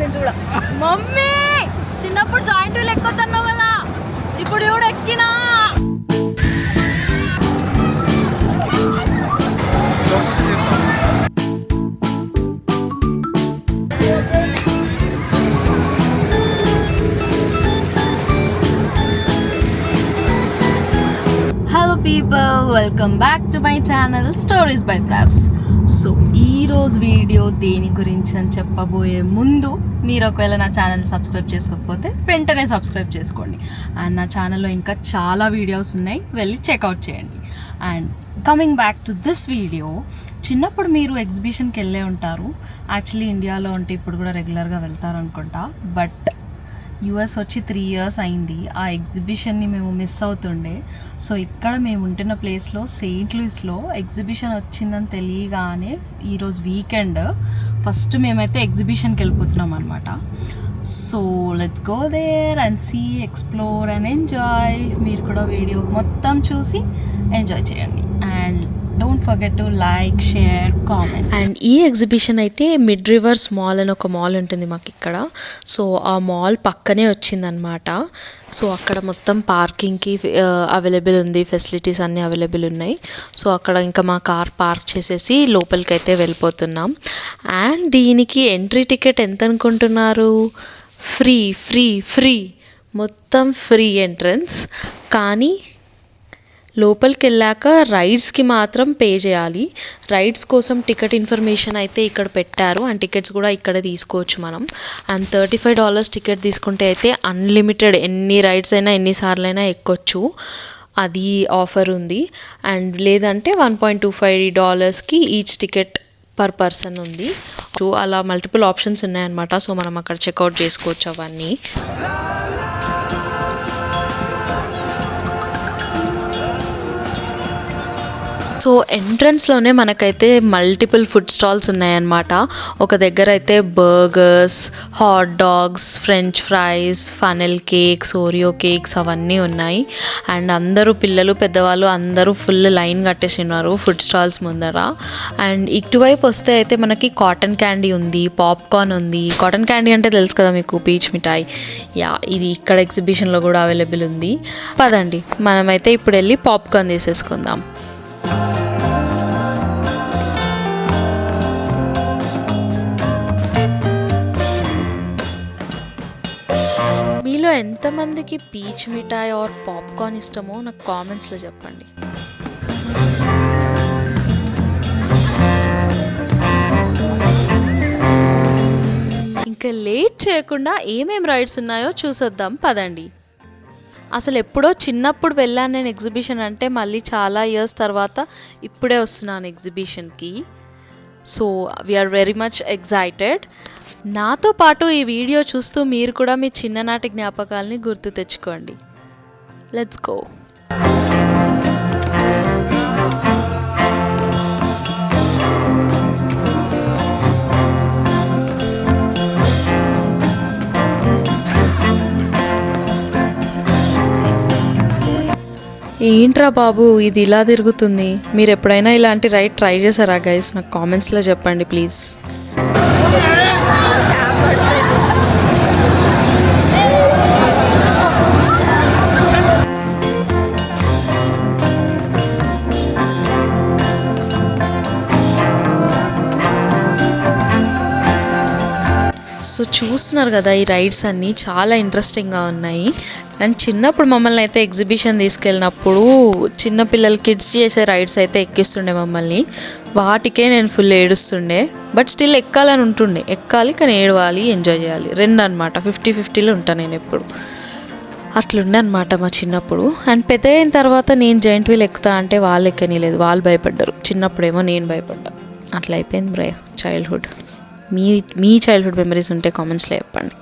నుంచి కూడా. మమ్మీ చిన్నప్పుడు జాయింట్ వీల్ ఎక్కొద్దన్నావు కదా, ఇప్పుడు కూడా ఎక్కినా. Hello people, welcome back to my channel stories by ప్రావ్స్. సో ఈరోజు వీడియో దేని గురించి అని చెప్పబోయే ముందు మీరు ఒకవేళ నా ఛానల్ సబ్స్క్రైబ్ చేసుకోకపోతే వెంటనే సబ్స్క్రైబ్ చేసుకోండి. అండ్ నా ఛానల్లో ఇంకా చాలా వీడియోస్ ఉన్నాయి, వెళ్ళి చెక్అవుట్ చేయండి. And coming back to this video, చిన్నప్పుడు మీరు ఎగ్జిబిషన్కి వెళ్ళే ఉంటారు. యాక్చువల్లీ ఇండియాలో ఉంటే ఇప్పుడు కూడా రెగ్యులర్గా వెళ్తారు అనుకుంటా, బట్ యూఎస్ వచ్చి 3 years అయింది. ఆ ఎగ్జిబిషన్ని మేము మిస్ అవుతుండే. సో ఇక్కడ మేము ఉంటున్న ప్లేస్లో సెయింట్ లూయిస్లో ఎగ్జిబిషన్ వచ్చిందని తెలియగానే ఈరోజు వీకెండ్ ఫస్ట్ మేమైతే ఎగ్జిబిషన్కి వెళ్ళిపోతున్నాం అనమాట. So let's go there and see, explore and enjoy. మీరు కూడా వీడియో మొత్తం చూసి ఎంజాయ్ చేయండి. And don't forget to like, share, comment. And ఈ ఎగ్జిబిషన్ అయితే మిడ్ రివర్స్ మాల్ అని ఒక మాల్ ఉంటుంది మాకు ఇక్కడ. సో ఆ మాల్ పక్కనే వచ్చిందనమాట. సో అక్కడ మొత్తం పార్కింగ్కి అవైలబుల్ ఉంది, ఫెసిలిటీస్ అన్నీ అవైలబుల్ ఉన్నాయి. సో అక్కడ ఇంకా మా కార్ పార్క్ చేసేసి లోపలికి అయితే వెళ్ళిపోతున్నాం. అండ్ దీనికి ఎంట్రీ టికెట్ ఎంత అనుకుంటున్నారు? ఫ్రీ ఫ్రీ ఫ్రీ, మొత్తం ఫ్రీ ఎంట్రన్స్. కానీ లోపలికి వెళ్ళాక రైడ్స్కి మాత్రం పే చేయాలి. రైడ్స్ కోసం టికెట్ ఇన్ఫర్మేషన్ అయితే ఇక్కడ పెట్టారు. అండ్ టికెట్స్ కూడా ఇక్కడ తీసుకోవచ్చు మనం. అండ్ $35 టికెట్ తీసుకుంటే అయితే అన్లిమిటెడ్ ఎన్ని రైడ్స్ అయినా ఎన్నిసార్లు అయినా ఎక్కొచ్చు. అది ఆఫర్ ఉంది. అండ్ లేదంటే $1.25కి ఈచ్ టికెట్ పర్ పర్సన్ ఉంది. సో అలా మల్టిపుల్ ఆప్షన్స్ ఉన్నాయన్నమాట. సో మనం అక్కడ చెక్అవుట్ చేసుకోవచ్చు అవన్నీ. సో ఎంట్రన్స్లోనే మనకైతే మల్టిపుల్ ఫుడ్ స్టాల్స్ ఉన్నాయన్నమాట. ఒక దగ్గర అయితే burgers, hot dogs, French fries, funnel cakes, Oreo cakes అవన్నీ ఉన్నాయి. అండ్ అందరూ పిల్లలు పెద్దవాళ్ళు అందరూ ఫుల్ లైన్ కట్టేసి ఉన్నారు ఫుడ్ స్టాల్స్ ముందర. అండ్ ఇటువైపు వస్తే అయితే మనకి కాటన్ క్యాండీ ఉంది, పాప్కార్న్ ఉంది. కాటన్ క్యాండీ అంటే తెలుసు కదా మీకు, పీచ్ మిఠాయి. యా, ఇది ఇక్కడ ఎగ్జిబిషన్లో కూడా అవైలబుల్ ఉంది. పదండి మనమైతే ఇప్పుడు వెళ్ళి పాప్కార్న్ తీసేసుకుందాం. మీలో ఎంతమందికి పీచ్ మిఠాయి ఆర్ పాప్కార్న్ ఇష్టమో నాకు కామెంట్స్లో చెప్పండి. ఇంకా లేట్ చేయకుండా ఏమేం రైడ్స్ ఉన్నాయో చూసొద్దాం పదండి. అసలు ఎప్పుడో చిన్నప్పుడు వెళ్ళాను నేను ఎగ్జిబిషన్ అంటే, మళ్ళీ చాలా ఇయర్స్ తర్వాత ఇప్పుడే వస్తున్నాను ఎగ్జిబిషన్కి. So we are very much excited. నాతో పాటు ఈ వీడియో చూస్తూ మీరు కూడా మీ చిన్ననాటి జ్ఞాపకాలని గుర్తు తెచ్చుకోండి. Let's go. ఏంట్రా బాబు ఇది ఇలా తిరుగుతుంది? మీరు ఎప్పుడైనా ఇలాంటి రైడ్ ట్రై చేశారా గైస్? నాకు కామెంట్స్లో చెప్పండి ప్లీజ్. సో చూస్తున్నారు కదా, ఈ రైడ్స్ అన్నీ చాలా ఇంట్రెస్టింగ్గా ఉన్నాయి. అండ్ చిన్నప్పుడు మమ్మల్ని అయితే ఎగ్జిబిషన్ తీసుకెళ్ళినప్పుడు చిన్నపిల్లలు కిడ్స్ చేసే రైడ్స్ అయితే ఎక్కిస్తుండే మమ్మల్ని. వాటికే నేను ఫుల్ ఏడుస్తుండే. బట్ స్టిల్ ఎక్కాలని ఉంటుండే, ఎక్కాలి కానీ ఏడవాలి, ఎంజాయ్ చేయాలి, రెండు అనమాట. 50-50లో ఉంటాను నేను ఎప్పుడు. అట్లుండే అనమాట మా చిన్నప్పుడు. అండ్ పెద్ద అయిన తర్వాత నేను జాయింట్ వీల్ ఎక్కుతా అంటే వాళ్ళు ఎక్కనిలేదు, వాళ్ళు భయపడ్డారు. చిన్నప్పుడేమో నేను భయపడ్డా. అట్లా అయిపోయింది బ్రో చైల్డ్హుడ్. మీ చైల్డ్హుడ్ మెమరీస్ ఉంటే కామెంట్స్లో చెప్పండి.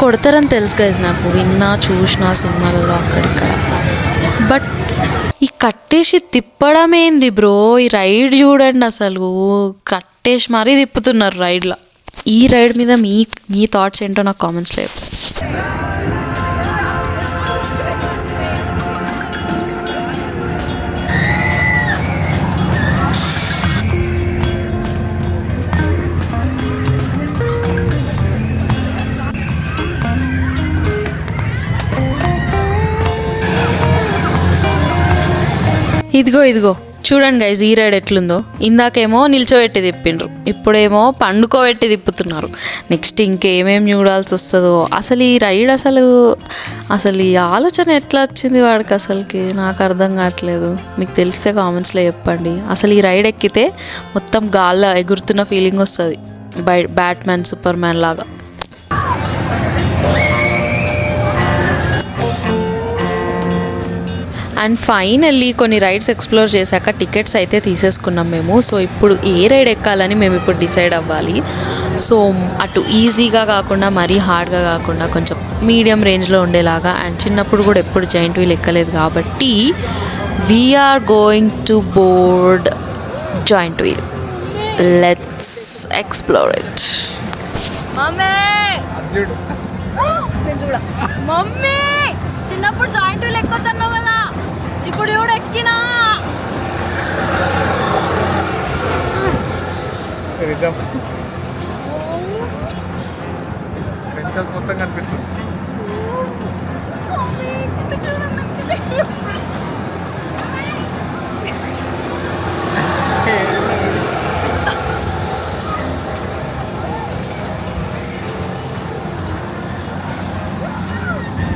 కొడతారని తెలుసు గైస్, నాకు విన్నా చూసిన సినిమాలలో అక్కడిక్కడ. బట్ ఈ కట్టేసి తిప్పడం ఏంది బ్రో? ఈ రైడ్ చూడండి, అసలు పట్టేసి మరీ తిప్పుతున్నారు రైడ్లో. ఈ రైడ్ మీద మీ థాట్స్ ఏంటో నాకు కామెంట్స్లో చెప్పు. ఇదిగో చూడండి గైజ్, ఈ రైడ్ ఎట్లుందో. ఇందాకేమో నిల్చోబెట్టి తిప్పిండ్రు, ఇప్పుడేమో పండుకోబెట్టి తిప్పుతున్నారు. నెక్స్ట్ ఇంకేమేమి చూడాల్సి వస్తుందో. అసలు ఈ రైడ్ అసలు ఈ ఆలోచన ఎట్లా వచ్చింది వాడికి అసలుకి నాకు అర్థం కావట్లేదు. మీకు తెలిస్తే కామెంట్స్లో చెప్పండి. అసలు ఈ రైడ్ ఎక్కితే మొత్తం గాల్లో ఎగురుతున్న ఫీలింగ్ వస్తుంది, బ్యాట్మ్యాన్ సూపర్ మ్యాన్ లాగా. అండ్ ఫైనల్లీ కొన్ని రైడ్స్ ఎక్స్ప్లోర్ చేశాక టికెట్స్ అయితే తీసేసుకున్నాం మేము. సో ఇప్పుడు ఏ రైడ్ ఎక్కాలని మేము ఇప్పుడు డిసైడ్ అవ్వాలి. సో అటు ఈజీగా కాకుండా మరీ హార్డ్గా కాకుండా కొంచెం మీడియం రేంజ్లో ఉండేలాగా. అండ్ చిన్నప్పుడు కూడా ఎప్పుడు జైంట్ వీల్ ఎక్కలేదు కాబట్టి we're going to board joint wheel. Let's explore it. Mummy చిన్నప్పుడు జాయింట్ వీల్ ఎక్కొద్దన్నావు కదా, ఇప్పుడు కూడా ఎక్కినా. మొత్తం కనిపిస్తుంది.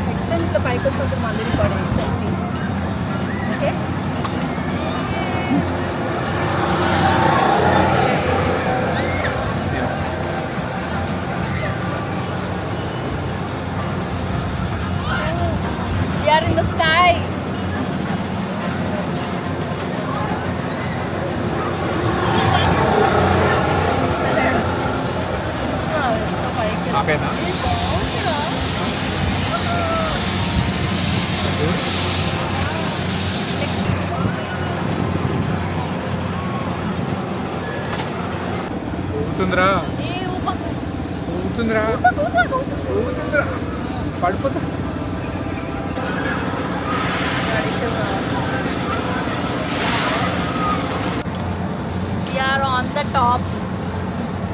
నెక్స్ట్ టైం ఇట్లా పైకి వచ్చినప్పుడు మళ్ళీ recording selfie. Okay, we are in the sky. ఆపేనా? ఊగుతుందిరా, ఊగుతుందిరా, ఊగుతుందిరా, పడిపోతా. వీఆర్ ఆన్ ద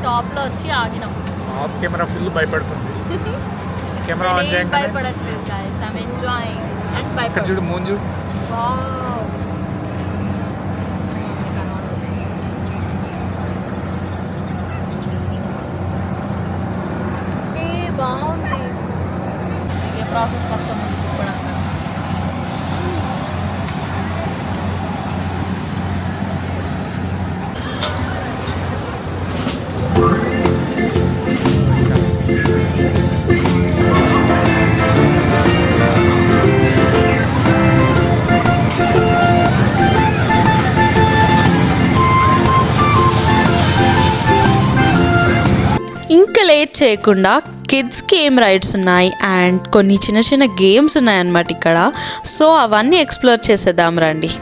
టాప్లో వచ్చి ఆగినాం. ఆఫ్ కెమెరా ఫుల్ భయపడుతుంది. కెమెరా ఆన్ చేయండి. భయపడట్లేదు guys, I'm enjoying and ఇక్కడ భయపడ. చూడు, మూన్ చూడు. Wow. బాగుంది. ఇక ప్రాసెస్ కష్టం ఉంది ఇప్పుడు. ఇంకా లేట్ చేయకుండా కిడ్స్కి ఏం రైడ్స్ ఉన్నాయి అండ్ కొన్ని చిన్న చిన్న గేమ్స్ ఉన్నాయన్నమాట ఇక్కడ. సో అవన్నీ ఎక్స్ప్లోర్ చేసేద్దాం రండి.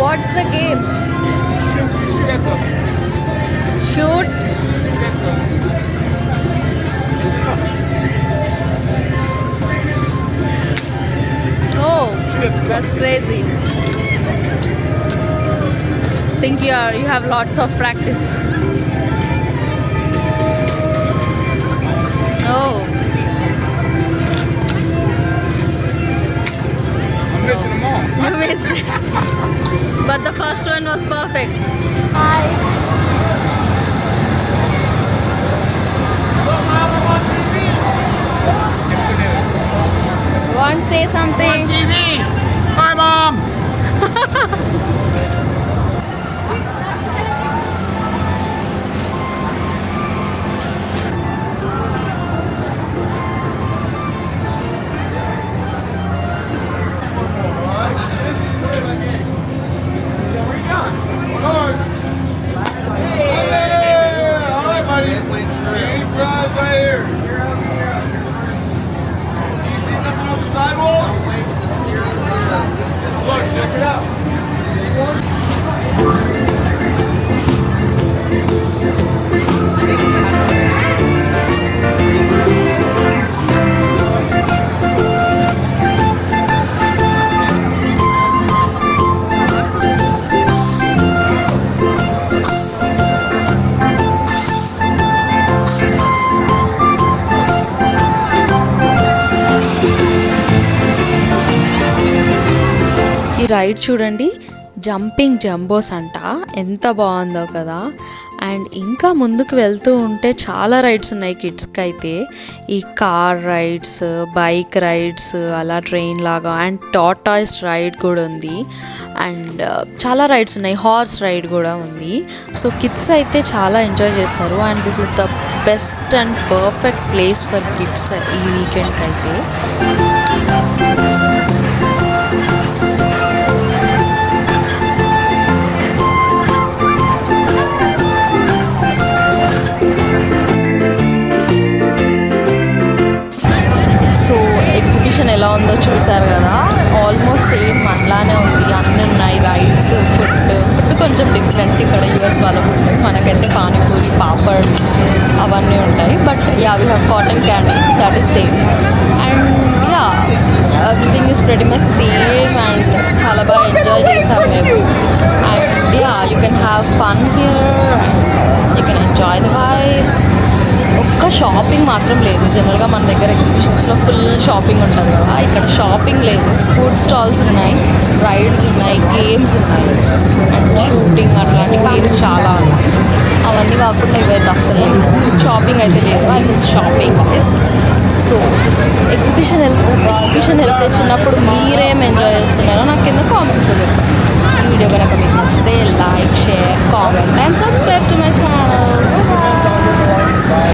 What's the game? Shoot. Oh, that's crazy. Think you have lots of practice. Oh. You missed it. But the first one was perfect. Hi. Want to say something? TV. Hi, Mom. Ride చూడండి, jumping jumbos అంట, ఎంత బాగుందో కదా. And ఇంకా ముందుకు వెళ్తూ ఉంటే చాలా రైడ్స్ ఉన్నాయి కిడ్స్కి అయితే. ఈ కార్ రైడ్స్, బైక్ రైడ్స్, అలా ట్రైన్ లాగా, అండ్ టాటాయిస్ రైడ్ కూడా ఉంది. అండ్ చాలా రైడ్స్ ఉన్నాయి, హార్స్ రైడ్ కూడా ఉంది. సో కిడ్స్ అయితే చాలా ఎంజాయ్ చేస్తారు. And this is the best and perfect place for kids ఈ వీకెండ్కి అయితే. ఎగ్జిబిషన్ ఎలా ఉందో చూసారు కదా, ఆల్మోస్ట్ సేమ్ మనలానే ఉంది. అన్నీ ఉన్నాయి, రైడ్స్, ఫుడ్ కొంచెం డిఫరెంట్. ఇక్కడ యూఎస్ వాళ్ళ ఫుడ్, మనకైతే పానీపూరి, పాపడ్ అవన్నీ ఉంటాయి. But yeah, we have cotton candy, that is same. And yeah, everything is pretty much same. And చాలా బాగా ఎంజాయ్ చేసాం మేము. And yeah, you can have fun here, you can enjoy the vibe. ఒక్క shopping మాత్రం లేదు. జనరల్గా మన దగ్గర ఎగ్జిబిషన్స్లో ఫుల్ షాపింగ్ ఉంటుంది కదా, ఇక్కడ షాపింగ్ లేదు. ఫుడ్ స్టాల్స్ ఉన్నాయి, రైడ్స్ ఉన్నాయి, గేమ్స్ ఉన్నాయి, అండ్ షూటింగ్ అట్లాంటి గేమ్స్ చాలా ఉన్నాయి. అవన్నీ కాకుండా ఇవైతే అస్సలు షాపింగ్ అయితే లేదు. I miss shopping guys. So exhibition వెళ్తే చిన్నప్పుడు మీరేం ఎంజాయ్ చేస్తున్నారో నాకు కింద కామెంట్స్లో చెప్పండి. ఈ వీడియో కనుక మీకు నచ్చితే like, share, comment and subscribe.